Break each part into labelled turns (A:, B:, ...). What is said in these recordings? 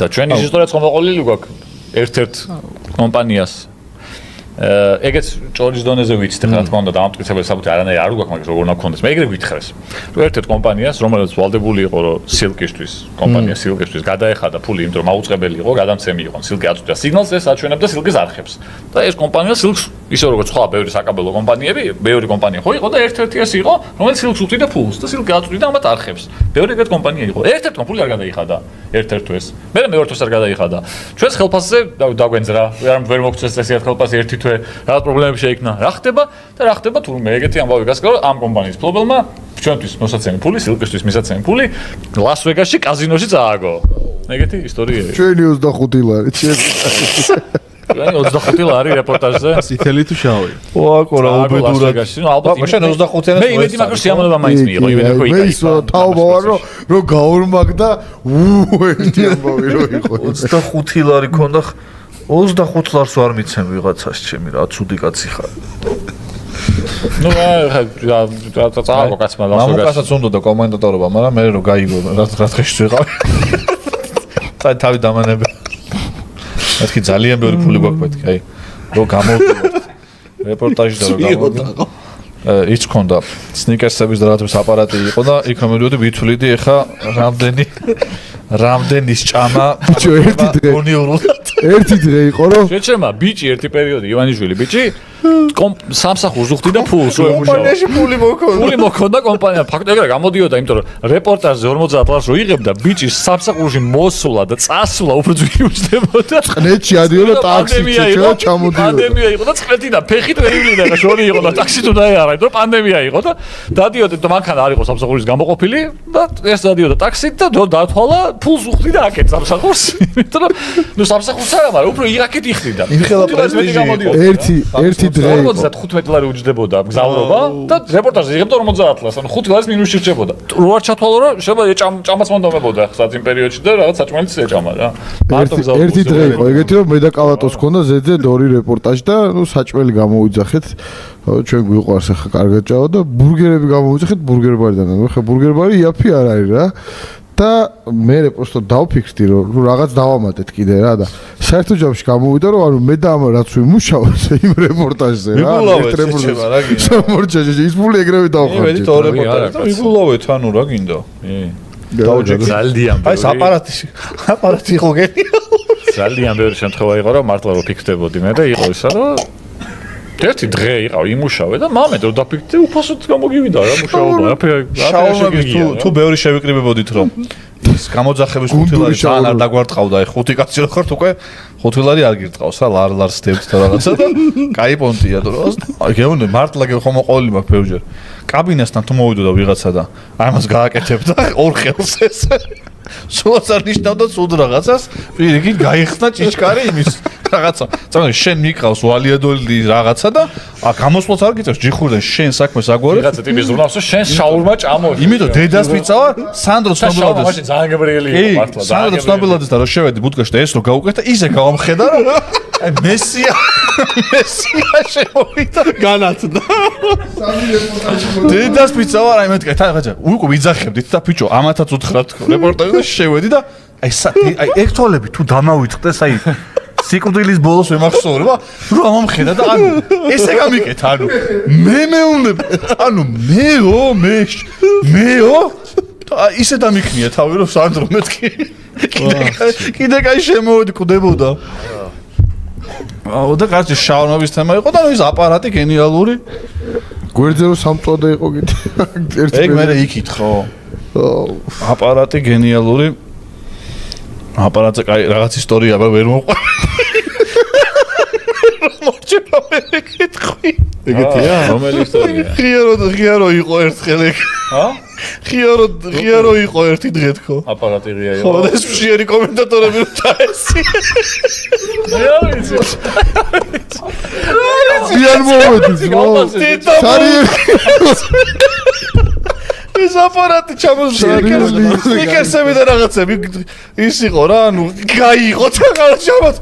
A: და ჩვენი ისტორიაც ხომ მოყოლილი გვაქვს ერთ-ერთ კომპანიას ეგეც ჭოლის დონეზე ვიცით რა თქმა უნდა დამტკიცებელი საბუთი არანაირი არ გვაქვს მაგრამ როგორ უნდა გქონდეს მე ეგრე გვითხრეს რომ ერთ-ერთ კომპანიას რომელიც ვალდებული იყო რომ სილკისთვის კომპანია სილკისთვის გადაეხადა ფული იმიტომ რომ მაუწყებელი იყო გადამცემი იყო სილკი აწვდია სიგნალს ეს აჩვენებდა სილკის არხებს და ეს კომპანია სილკს ისე როგორც სხვა ბევრი საკაბელო კომპანიები ბევრი კომპანია ხო იყო და ერთ-ერთი ეს იყო რომელიც სილკს უწვდიდა ფულს და სილკი აწვდიდა ამათ არხებს ბევრი ეგრეთ კომპანია იყო ერთ-ერთმა ფული არ გადაიხადა ერთ-ერთვეს მე მეორეთვეს არ გადაიხადა ჩვენს ხელფასზე დაგვენძრა ვერ მოგწეს ეს ხელფასი ერთი თვე რა პრობლემები შეიქმნა რა ხდება თუ მე ეგეთი ამბავი გასკრო ამ კომპანიის ფლობელმა ჩვენთვის მოსაცემი ფული სილკისთვის მისაცემი ფული ლას ვეგასში კაზინოში წააგო ეგეთი ისტორიაა
B: ჩვენი 25 ლარი
A: ჩვენი 25 ლარი რეპორტაჟზე
C: სითელი თუ შავი
D: ვაკო რა უბედურად
A: ალბათ
D: მაშინ 25-იანას
A: მე იმედი მაქვს სიამოვნება მაინც მიიღო იმედი ხო
B: მე ის თაობა ვარ რომ გაორმაგდა ერთი ამბავი რო იყო
D: 25 ლარი ქონდა 25 ლარს არ მიცემ ვიღაცას ჩემი რა ცუდი კაცი ხარ
A: ნუ რა წააგო კაცმა
D: მამუკასაც უნდა და კომენტატორობა მაგრამ მე რო გაიგო რა დღეში ვიყავი თავი დამანები მეთქი ძალიან ბევრი ფული გვაქვს მეთქი აი რო გამოვიდეთ რეპორტაჟი და რო გამოვიდეთ ის ქონდა სნიკერსების და რაღაცების აპარატი იყო და იქ რომ მივიდი ვითვლიდი ეხა რამდენის ჭამა
B: ერთი დღე იყო რომ
A: შეჩერმა ბიჭი ერთი პერიოდი ივანიშვილი ბიჭი სამსახურს უხდიდა ფულს რო ემუშავა
D: კომპანიაში ფული
A: მოქონდა კომპანია ფაქტობრივად ეგრე გამოდიოდა იმიტომ რომ რეპორტაჟზე 50 ლარს რო იღებდა ბიჭი სამსახურში მოსულა და წასულა უფრო ძვირი უჩნდებოდა
B: ყნეთში ადიოდა ტაქსით ჩამოდიოდა
A: პანდემია იყო და წვეთიდან ფეხით ვერ ივლიდა და შორი იყო და ტაქსი თუ დაეარა იმიტომ რომ პანდემია იყო და დადიოდა და მანქანა არ იყო სამსახურის გამოყოფილი და ეს დადიოდა ტაქსით და დათვალა ფულს უხდიდა აქეთ სამსახურს იმიტომ რომ ნუ სამსახურს არა მაგრამ უფრო ირაკეთ იხდიდა
D: იმხელა პრესტიჟი
B: ერთი დღე
A: 45 ლარი უჯდებოდა გზავრობა და რეპორტაჟზე იღებდა 50 ლარს ანუ 5 ლარის მინუსში რჩებოდა რო არ ჩათვალო რომ შეიძლება ჭამაც მონდომებოდა ხსაც იმ პერიოდში და რაღაც საჭმელიც ეჭამა რა
B: ერთი დღე იყო ეგეთი რომ მე და კალატოს ქონდა ზედზე ორი რეპორტაჟი და ნუ საჭმელი გამოვიძახეთ ჩვენ გვიყვარს ახლა კარგად ჭამა და ბურგერები გამოვიძახეთ ბურგერბარიდან ხა ბურგერბარი იაფი არ არის რა და მე პროსტო დავფიქრდი რომ რაღაც დავამატეთ კიდე რა და საერთო ჯამში გამოვიდა რომ ანუ მე და ამ რაც ვიმუშავოთ იმ რეპორტაჟზე რა რეპორტაჟი ის ფული ეგრევე დავხარჯე
D: მე თო რეპორტაჟი ვიგულოვეთ ანუ რა გინდა
A: დაუჯექ ძალიან
D: აი აპარატი იყო გენიალური
A: ძალიან ბევრი შემთხვევა იყო რომ მართლა რო ფიქრდებოდი მე და იყო ისა რომ ერთი დღე იყავ იმუშავე და მამეთ რომ დაფიქრდი უფასოდ გამოგივიდა რა მუშაობა
D: შაურმების თუ ბევრი შევიკრიბებოდით რომ ის გამოძახების 5 ლარი ძალიან არ დაგვარტყავდა აი 5 კაცი რო ხართ უკვე 5 ლარი არ გირტყავს რა ლარს დევთ და რაღაცა და კაი პონტია და აი გეუბნები მართლა ხომ მოყოლილი მაქვს ბევრჯერ კაბინესთან თუ მოვიდოდა ვიღაცა და აი მას გააკეთებდა ორ ხელს ეს სულაც არ ნიშნავდა სულ რაღაცას პირიქით გაიხსნა ჭიჭკარი იმის რაღაცა წამო შენ მიყავს ვალიადოლი რაღაცა და გამოსვლაც არ გიწევს ჯიხურდან შენ საქმე საგვარი
A: რაღაცა ტიპის ზრუნავსო შენ შაურმა ჭამო
D: იმიტომ დედას მიწავა სანდრო ცნობილადეს
A: მაშინ ძალიან გებრიელი იყო მართლა
D: სანდრო ცნობილადეს და რო შევედი ბუდკაში და ეს რო გაუკეთა ისე გავამხედა რომ აი მესია შემოვიდა
C: განათდა
D: დედას მიწავა აი მეთქე თან ხაჭა უკვე ვიძახებდით და ბიჭო ამათაც უთხრათ რეპორტაჟი და შევედი და აი ეგ თვალები თუ დამავიწყდეს აი სიკვდილის ბოლოს ვემახსოვრება რომ ამამხედა და ანუ ესე გამიკეთ ანუ მე მეუნებ ანუ მეო ისე დამიქნია თავი რომ სანდრო მეთქი კიდე კაი შემოვედი კვდებოდა და კარგი შაურმების თემა იყო და ის აპარატი გენიალური
B: გვერდზე რომ სამწვადე იყო კიდე
D: ეგ მე იქით ხო აპარატი გენიალური აპარატზე კაი რაღაც ისტორია ვერ მოყვარ მოჭება მე კითხი
A: ეგეთია რომელი ისტორია
D: ღიარო იყო ერთხელ ეგ ღიარო იყო ერთი დღე თქო
A: აპარატი ღია იყო
D: ხო და ეს მშიერი კომენტატორები რო დაესი
B: ძალიან მოვედი
D: ეს აპარატი ჩამოსული სნიკერსები და რაღაცები ის იყო რა ანუ გაიყო და ჩამოს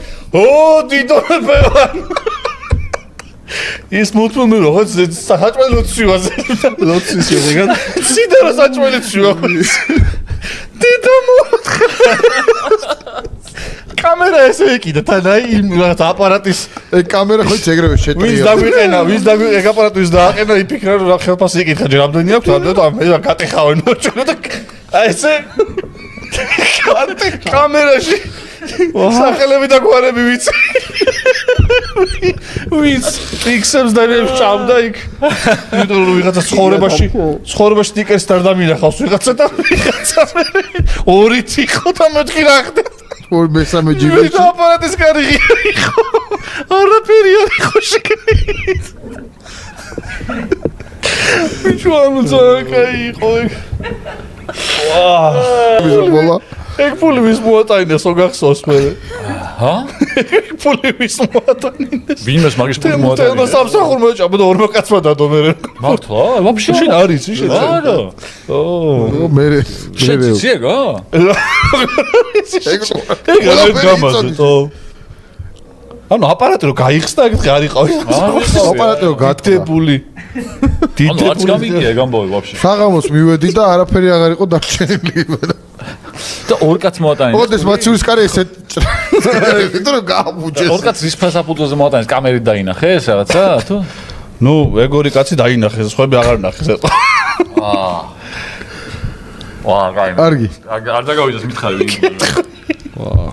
D: დიდონებე ის მოთმობ როგორც საჭმელი ლოცვაზე ლოცვის ეგან სიდარა საჭმელი ცივა დიდო ესე ეკიდა თან აი იმ რაღაც აპარატის
B: ეგ კამერა ხო ეგრევე
D: ვინც
B: შეტრია
D: დაგვიყენა ეგ აპარატი ვინც დააყენა იფიქრა რომ რა ხელფასი ეკითხა ჯერ რამდენი აქვს და მე გატეხავენ მოჭრა და აი ესე კამერაში სახელები და გვარები ვიცი ვინც ფიქსებს და რევჭამდა იქ იმიტომ რომ ვიღაცა ცხოვრებაში ტიკერს არ დამინახავს ვიღაცა და ვიღაცა ორი თიხო და მეთქი რა ხდება
B: ორ მესამე ჯიბეში
D: და აპარატის კარგი იყო არაფერი არ იყო შეგნით ვიჩვენო ზაკაი იყო
B: ვაა
D: ეგ ფული ვის მოატანინეს რო გახსოვს მე
A: ჰა?
D: ეგ ფული ვის მოატანინეს
A: ვინმეს მაგის ფული
D: და
A: მოატანინეს?
D: სამსახურმა ეჭამა და ორმა კაცმა დადო მე
A: მართლა? ვაფშე
D: შენ არის შენ
A: არა
B: მე
A: შეცი ეგა?
D: ეგ არ გამაზეთო ანუ აპარატი რო გაიხსნა ეგ არ იყავი
B: აპარატი რო გატკებული
A: ანუ არც გამიგია ეგ ამბავი ვაფშე
B: საღამოს მივედი და არაფერი აღარ იყო დარჩენილი
A: და ორ კაც მოატანინეს
B: ოდეს მაცურის კარი ესე იმიტომ რომ გააბუჯეს
A: ორ კაც ის ფასაფუძოზე მოატანინეს კამერით დაინახე ეს რაღაცა თუ
D: ნუ ეგ ორი კაცი დაინახეს სხვები აღარ ნახეს
A: ვა კაი
B: კარგი
A: არ დაგავიდეს მითხარი ვინ